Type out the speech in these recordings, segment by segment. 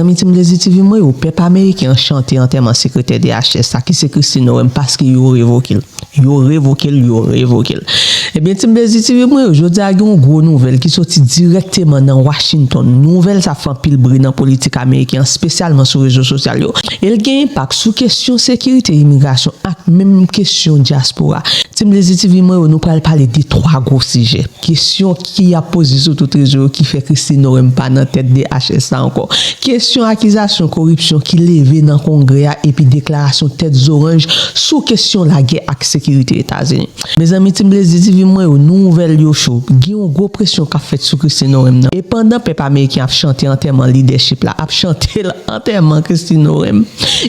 Amitim les TV moi au Pèp Ameriken Chante Antèman secrétaire de HS qui c'est Kristi Noem parce que yo revoké. Eh bien tim les TV moi aujourd'hui a une gros nouvelle qui sorti directement dans Washington. Nouvelle ça fait pile bruit dans politique américaine spécialement sur réseaux sociaux. Elle gagne impact sur question sécurité immigration et même question diaspora. Tim les TV moi nous parler de trois gros sujets. Question qui a posé sur tout réseau qui fait Kristi Noem pas dans tête de HS encore. Question accusation corruption qui levé dans congrès et puis déclaration tête orange sous question la guerre avec sécurité États-Unis. Mes amis tim les TV moi au nouvelle yo show, gi une gros pression qu'a fait sur Kristi Noem et pendant Pèp Ameriken a chanté Antèman leadership là, a chanté Antèman Kristi Noem.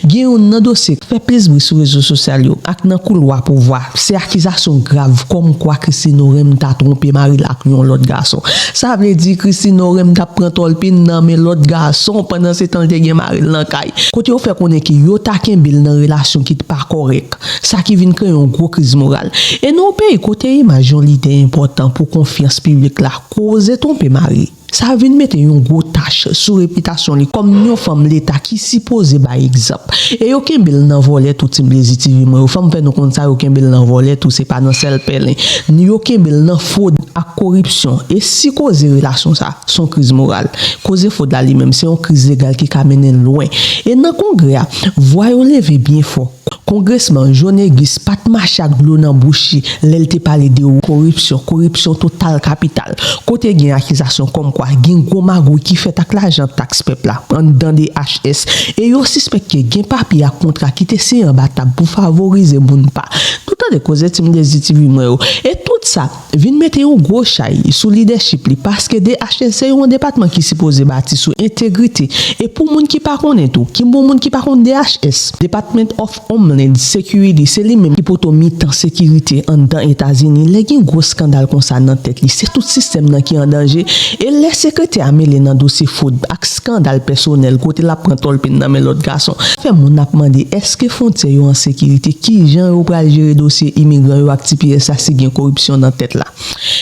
Gi un dossier fait plaisir sur réseaux sociaux ak nan couloir pour voir, c'est accusation grave comme quoi Kristi Noem t'a trompé mari la ak yon l'autre garçon. Ça veut dire Kristi Noem t'a prend tolpin nan mais l'autre garçon pendant ce temps de gen mari nan kay. Côté ou fait connait ki yo ta kembel dans relation qui pas correct. Ça qui vient créer une gros crise morale. Et non pays côté image l'idée important pour confiance publique là, cause tromper mari. Ça vient mettre une grosse tâche sur réputation comme une femme l'état qui suppose par exemple. Et yo kembel nan voler tout tim les TV moi femme fait nous comme ça yo kembel nan voler tout c'est pas dans seul pelin. Yo kembel nan fraude à corruption et si cause relation ça son crise morale. Cause fraude là lui-même c'est une crise légale qui ka mener loin. Et dans congrès voyons lever bien fort. Congressman J.𝐿9 pas marcher avec l'eau dans bouche l'elle te parler de corruption totale capitale. Côté gen accusation comme quoi gen gros magouille qui fait avec l'argent taxe peuple là dans des HS et yo suspect que gen papier à contrat qui te c'est en batable pour favoriser moun pas. Tout à de cause tim des TV moi et tout ça vient mettre un gros chai sous leadership li parce que des HS c'est un département qui supposé bâti sur intégrité et pour moun qui pas connaît tout qui bon moun qui pas connaît DHS Department of Homeland Security c'est lui même qui poto mitan sécurité en dans États-Unis les gen gros scandale comme ça dans tête li c'est tout système nan qui en danger et les secrétaires mêlé dans dossier fraude ak scandale personnel côté la prend tolpin dans mais l'autre garçon fait mon a demandé est-ce que frontière yo en sécurité qui gens yo pral gérer dossier immigrant yo ak tipier ça c'est gen corruption dans tête là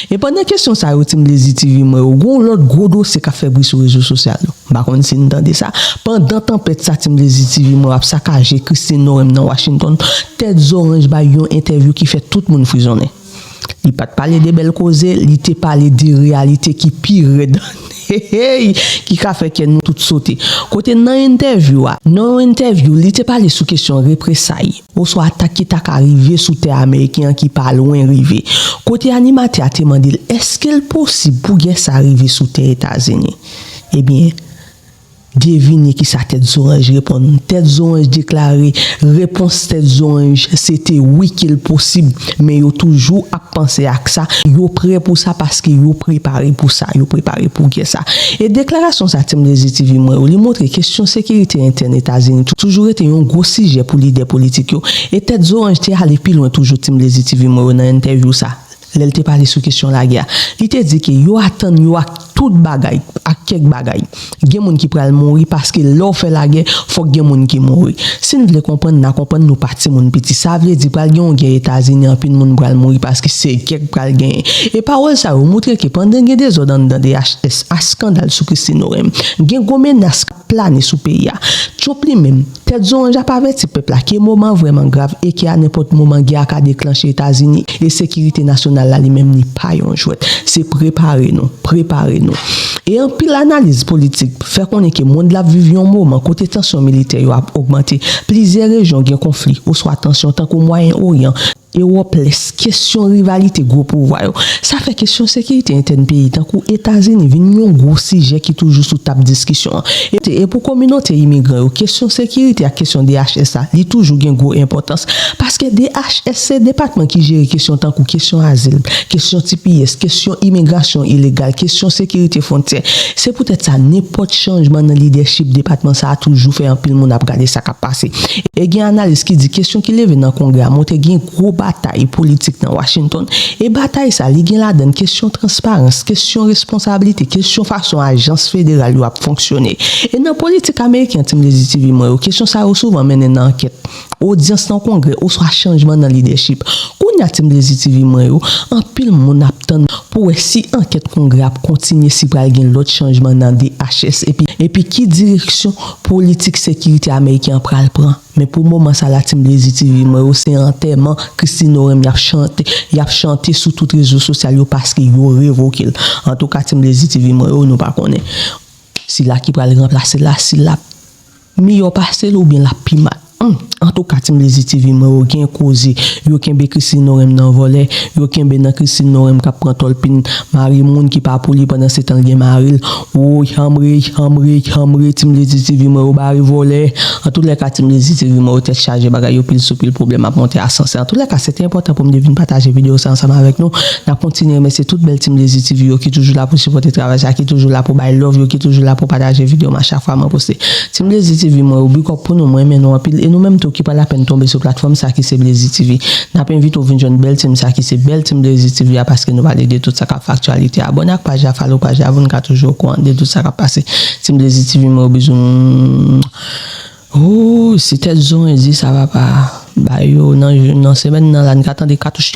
et pendant question ça yo tim les TV moi gon l'autre gros dossier qu'a fait bruit sur réseaux sociaux ba kon si entendez ça pendant tempête ça tim les TV moi a saccagé Kristi Noem dans Washington tête orange ba yon interview qui fait tout le monde frissonner. Il pas parler de belles causes, il te parler de réalité qui pire qui a fait que nous tout sauter. Côté dans interview, il te parler sous question représailles ou soit attaque qui t'a arrivé sous terre américain qui pas loin arrivé. Côté animateur te demandé est-ce qu'il possible pour que ça arrive sous terre États-Unis? Eh bien deviner qui sa tête orange répond tête orange déclaré réponse tête orange c'était oui qu'il possible mais yo toujours à penser à ça yo prêt pour ça parce que yo préparé pour ça yo préparé pour que ça et déclaration ça tim les TV moi li montre question sécurité interne États-Unis toujours été un gros sujet pour leader politique yo et tête orange te aller plus loin toujours tim les TV moi dans interview ça elle te parler sur question la guerre il te dit que yo attend yo a tout bagay à quelques bagay gen moun qui pral mourir parce que l'on fait la guerre faut gen moun qui mourir si nous voulons comprendre nous parti moun petit ça veut dire pral gen guerre États-Unis en puis moun pral mourir parce que c'est quelques pral gagner et parole ça montre que pendant gen des ordres dans des HS un scandale sur Kristi Noem gen gros menace plané sous pays chopli même tête orange a pas averti peuple là qui moment vraiment grave et qui à n'importe moment guerre a déclencher États-Unis et sécurité nationale là lui-même ni pas yon jouet c'est préparer nous et en pile l'analyse politique fait qu'on est que monde la vivre un moment côté tension militaire a augmenté plusieurs régions qui ont conflit ou soit tension tant qu'au Moyen-Orient Europe les question rivalité gros pouvoir ça fait question sécurité interne pays tant qu'aux États-Unis vinn un gros sujet qui toujours sous table discussion et pour communauté immigrant question sécurité à question DHS ça il toujours gain gros importance parce que DHS c'est département qui gère question tant qu'aux question asile question TPS question immigration illégale question sécurité frontière c'est peut-être ça n'importe changement dans leadership département ça a toujours fait un pile monde a regarder ça qui a passé et gain analyse qui dit question qui lève dans congrès monter gain gros bataille politique dans Washington. Et bataille ça, li gen la donne question transparence, question responsabilité, question façon agence fédérale a fonctionner. Et dans politique américaine, tim les TV moi, question ça souvent mène une enquête. Audience dans congrès ou soit changement dans leadership. Qu'on y a tim les TV moi, en pile mon attend pour si enquête congrès a continuer si pral gen l'autre changement dans DHS et puis qui direction politique sécurité américain pral prend. Mais pour le moment, ça la team les TV, moi, c'est Antèman Kristi Noem, il a chanté sur tous les réseaux sociaux parce qu'il a revokel. En tout cas, team les TV, moi, nous pas connaît. Si là qui va le remplacer là, si la meilleur passé ou bien la pima. En tout cas, team les TV, moi, au gain causé, yo kembe Kristi Noem dans volet, yo kembe dans Kristi Noem qui prend tolpin, mari moun qui pas pour lui pendant 7 ans gen maril, oh, hamre, team les TV, moi, au bari volet. En tous les cas, team les TV, moi, au tête chargé, bagay yo pile sous pile problème à monter à sens. En tous les cas, c'était important pour me deviner partager vidéo ça ensemble avec nous. On continue, mais c'est toute belle team les TV qui toujours là pour supporter travail, qui toujours là pour buy love, qui toujours là pour partager vidéo à chaque fois moi poster. Team les TV, moi, au but pour nous, moi, mais non, et nous même tout qui pas la peine tomber sur plateforme ça qui c'est Blazy TV. N'a pas invité au venir une belle team ça qui c'est belle team Blazy TV parce que nous va aider tout ça qui factualité. Abonnez à page, follow page, vous n'êtes toujours courant de tout ça qui passe. Team Blazy TV moi besoin. Oh, si telle zone dit ça va pas. Bah yo non semaine dans la n'attendez cartouche.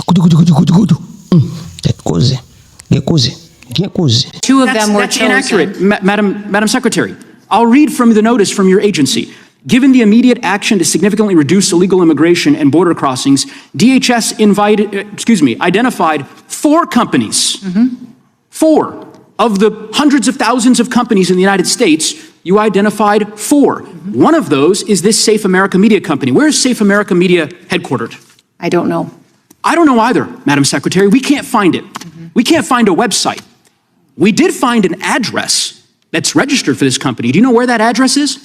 Tête causé. Bien causé. Two of them were chosen. Inaccurate, Madam Secretary. I'll read from the notice from your agency. Given the immediate action to significantly reduce illegal immigration and border crossings, DHS identified 4 companies. 4 of the hundreds of thousands of companies in the United States. You identified 4. One of those is this Safe America Media company. Where is Safe America Media headquartered? I don't know. I don't know either, Madam Secretary. We can't find it. We can't find a website. We did find an address that's registered for this company. Do you know where that address is?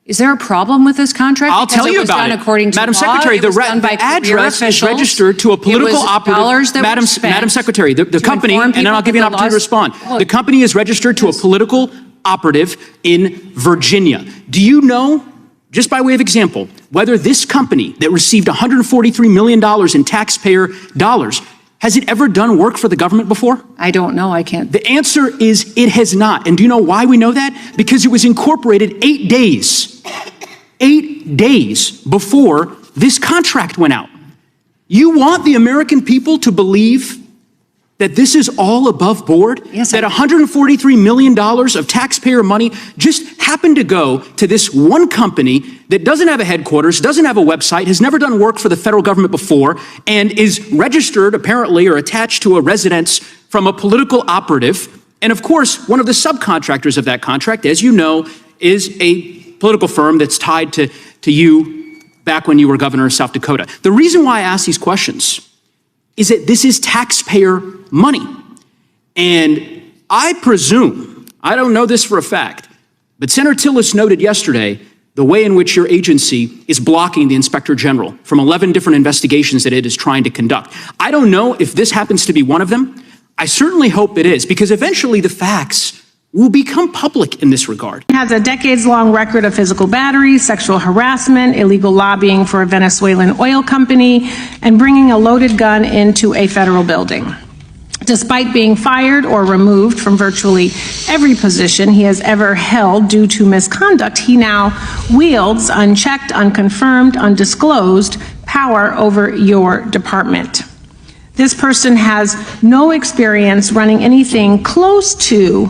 Is there a problem with this contract? I'll tell you about it. Madam Secretary, the address is registered to a political operative. Madam Secretary, the company, and then I'll give you an opportunity to respond. The company is registered to a political operative in Virginia. Do you know, just by way of example, whether this company that received $143 million in taxpayer dollars, has it ever done work for the government before? I don't know. I can't. The answer is it has not. And do you know why we know that? Because it was incorporated 8 days before this contract went out. You want the American people to believe that this is all above board? Yes, that $143 million of taxpayer money just happened to go to this one company that doesn't have a headquarters, doesn't have a website, has never done work for the federal government before, and is registered apparently or attached to a residence from a political operative. And of course, one of the subcontractors of that contract, as you know, is a political firm that's tied to you back when you were governor of South Dakota. The reason why I ask these questions is that this is taxpayer money. And I presume, I don't know this for a fact, but Senator Tillis noted yesterday the way in which your agency is blocking the Inspector General from 11 different investigations that it is trying to conduct. I don't know if this happens to be one of them. I certainly hope it is, because eventually the facts will become public in this regard. Has a decades-long record of physical battery, sexual harassment, illegal lobbying for a Venezuelan oil company, and bringing a loaded gun into a federal building. Despite being fired or removed from virtually every position he has ever held due to misconduct, he now wields unchecked, unconfirmed, undisclosed power over your department. This person has no experience running anything close to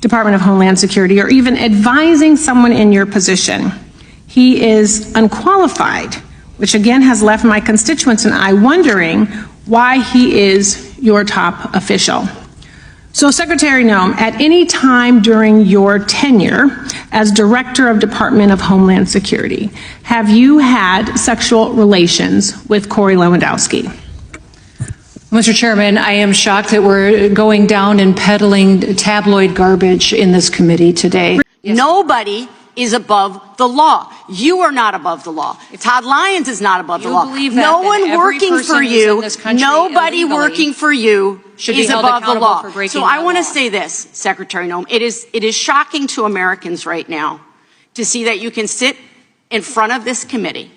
Department of Homeland Security or even advising someone in your position. He is unqualified, which again has left my constituents and I wondering why he is your top official. So Secretary Noem, at any time during your tenure as Director of Department of Homeland Security, have you had sexual relations with Corey Lewandowski? Mr. Chairman, I am shocked that we're going down and peddling tabloid garbage in this committee today. Yes. Nobody is above the law. You are not above the law. Todd Lyons is not above the law. No one working for you, nobody working for you is above the law. So I want to say this, Secretary Noem, it is shocking to Americans right now to see that you can sit in front of this committee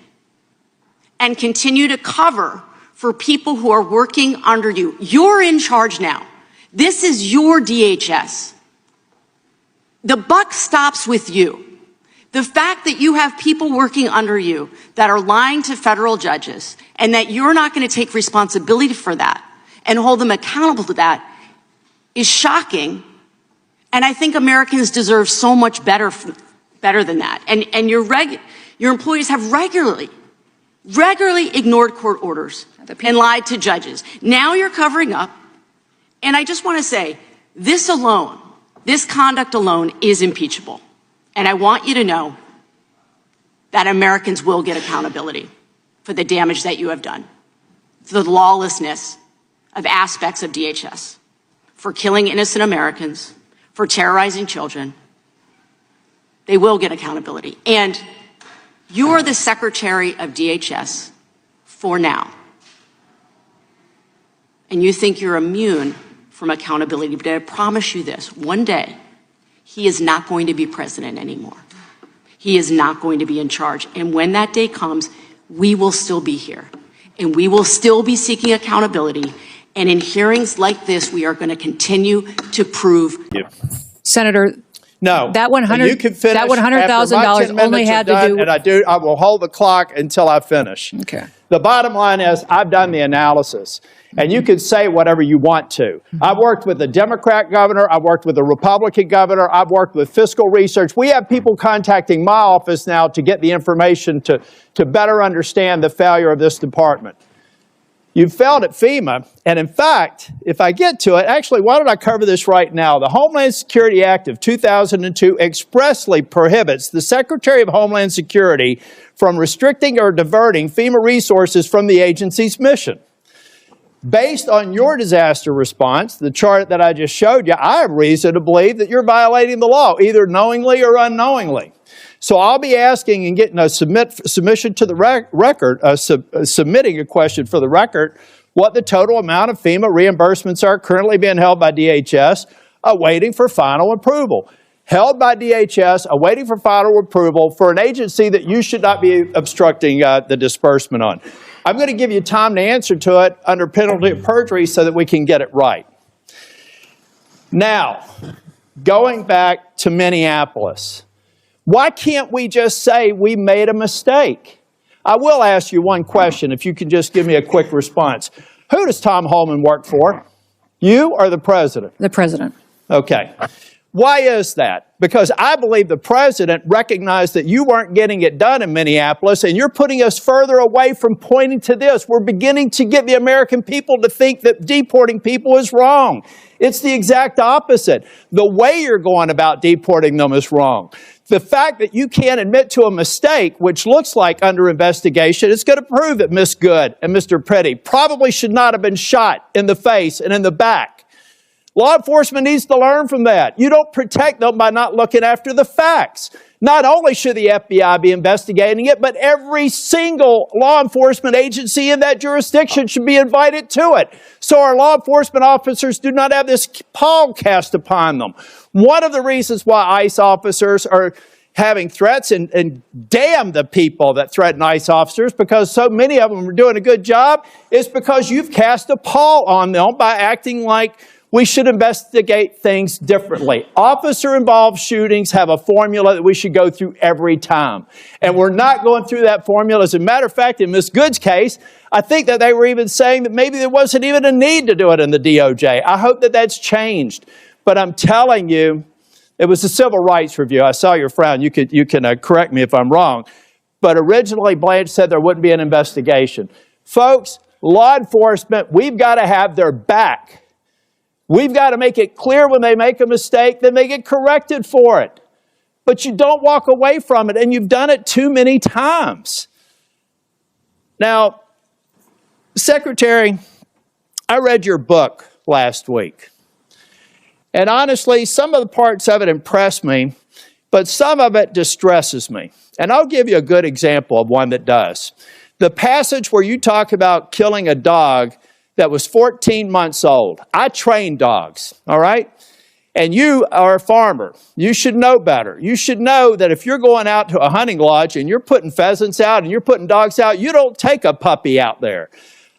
and continue to cover for people who are working under you. You're in charge now. This is your DHS. The buck stops with you. The fact that you have people working under you that are lying to federal judges and that you're not going to take responsibility for that and hold them accountable to that is shocking. And I think Americans deserve so much better than that. And your employees have regularly ignored court orders and lied to judges. Now you're covering up. And I just want to say, this conduct alone is impeachable. And I want you to know that Americans will get accountability for the damage that you have done, for the lawlessness of aspects of DHS, for killing innocent Americans, for terrorizing children. They will get accountability. And you are the Secretary of DHS for now. And you think you're immune from accountability, but I promise you this, one day, he is not going to be president anymore. He is not going to be in charge. And when that day comes, we will still be here. And we will still be seeking accountability. And in hearings like this, we are going to continue to prove. Senator, no, that $100,000 only had to do. And I will hold the clock until I finish. Okay. The bottom line is I've done the analysis. And you can say whatever you want to. I've worked with a Democrat governor. I've worked with a Republican governor. I've worked with fiscal research. We have people contacting my office now to get the information to better understand the failure of this department. You failed at FEMA. And in fact, if I get to it, actually, why don't I cover this right now? The Homeland Security Act of 2002 expressly prohibits the Secretary of Homeland Security from restricting or diverting FEMA resources from the agency's mission. Based on your disaster response, the chart that I just showed you, I have reason to believe that you're violating the law, either knowingly or unknowingly. So I'll be asking and getting a submission to the record, submitting a question for the record, what the total amount of FEMA reimbursements are currently being held by DHS, awaiting for final approval. Held by DHS, awaiting for final approval for an agency that you should not be obstructing the disbursement on. I'm going to give you time to answer to it under penalty of perjury so that we can get it right. Now, going back to Minneapolis, why can't we just say we made a mistake? I will ask you one question, if you can just give me a quick response. Who does Tom Homan work for? You or the president? The president. Okay. Why is that? Because I believe the president recognized that you weren't getting it done in Minneapolis, and you're putting us further away from pointing to this. We're beginning to get the American people to think that deporting people is wrong. It's the exact opposite. The way you're going about deporting them is wrong. The fact that you can't admit to a mistake, which looks like under investigation, is going to prove that Ms. Good and Mr. Petty probably should not have been shot in the face and in the back. Law enforcement needs to learn from that. You don't protect them by not looking after the facts. Not only should the FBI be investigating it, but every single law enforcement agency in that jurisdiction should be invited to it. So our law enforcement officers do not have this pall cast upon them. One of the reasons why ICE officers are having threats, and damn the people that threaten ICE officers because so many of them are doing a good job, is because you've cast a pall on them by acting like we should investigate things differently. Officer-involved shootings have a formula that we should go through every time. And we're not going through that formula. As a matter of fact, in Ms. Good's case, I think that they were even saying that maybe there wasn't even a need to do it in the DOJ. I hope that that's changed. But I'm telling you, it was a civil rights review. I saw your frown. You can correct me if I'm wrong. But originally, Blanche said there wouldn't be an investigation. Folks, law enforcement, we've got to have their back. We've got to make it clear when they make a mistake, then they get corrected for it. But you don't walk away from it, and you've done it too many times. Now, Secretary, I read your book last week. And honestly, some of the parts of it impressed me, but some of it distresses me. And I'll give you a good example of one that does. The passage where you talk about killing a dog that was 14 months old. I train dogs, all right? And you are a farmer. You should know better. You should know that if you're going out to a hunting lodge and you're putting pheasants out and you're putting dogs out, you don't take a puppy out there.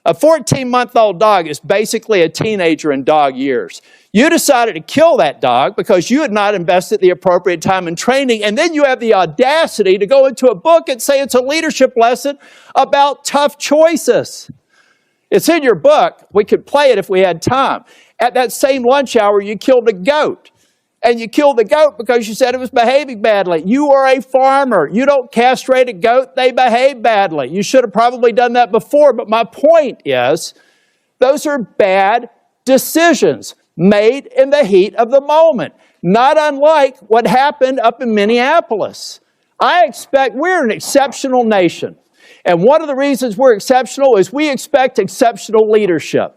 A 14-month-old dog is basically a teenager in dog years. You decided to kill that dog because you had not invested the appropriate time in training, and then you have the audacity to go into a book and say it's a leadership lesson about tough choices. It's in your book. We could play it if we had time. At that same lunch hour, you killed a goat. And you killed the goat because you said it was behaving badly. You are a farmer. You don't castrate a goat. They behave badly. You should have probably done that before. But my point is, those are bad decisions made in the heat of the moment, not unlike what happened up in Minneapolis. We're an exceptional nation. And one of the reasons we're exceptional is we expect exceptional leadership.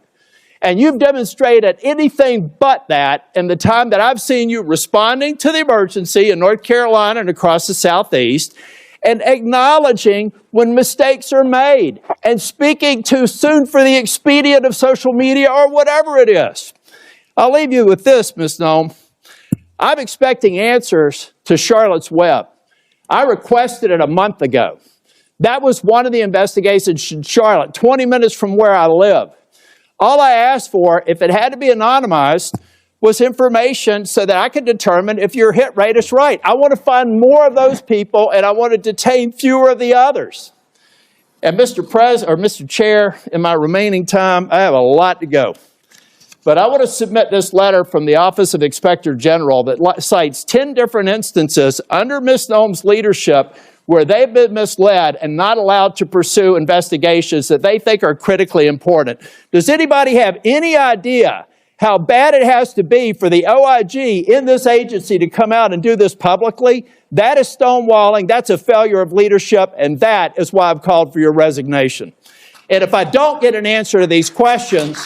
And you've demonstrated anything but that in the time that I've seen you responding to the emergency in North Carolina and across the Southeast, and acknowledging when mistakes are made, and speaking too soon for the expedient of social media or whatever it is. I'll leave you with this, Ms. Noem. I'm expecting answers to Charlotte's Web. I requested it a month ago. That was one of the investigations in Charlotte, 20 minutes from where I live. All I asked for, if it had to be anonymized, was information so that I could determine if your hit rate is right. I want to find more of those people, and I want to detain fewer of the others. And Mr. Chair, in my remaining time, I have a lot to go. But I want to submit this letter from the Office of Inspector General that cites 10 different instances under Ms. Noem's leadership where they've been misled and not allowed to pursue investigations that they think are critically important. Does anybody have any idea how bad it has to be for the OIG in this agency to come out and do this publicly? That is stonewalling, that's a failure of leadership, and that is why I've called for your resignation. And if I don't get an answer to these questions,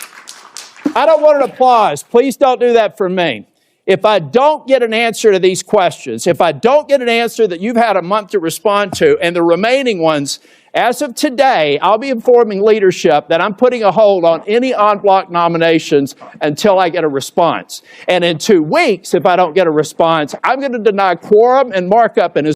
I don't want an applause. Please don't do that for me. If I don't get an answer to these questions, if I don't get an answer that you've had a month to respond to, and the remaining ones, as of today, I'll be informing leadership that I'm putting a hold on any en bloc nominations until I get a response. And in 2 weeks, if I don't get a response, I'm going to deny quorum and markup in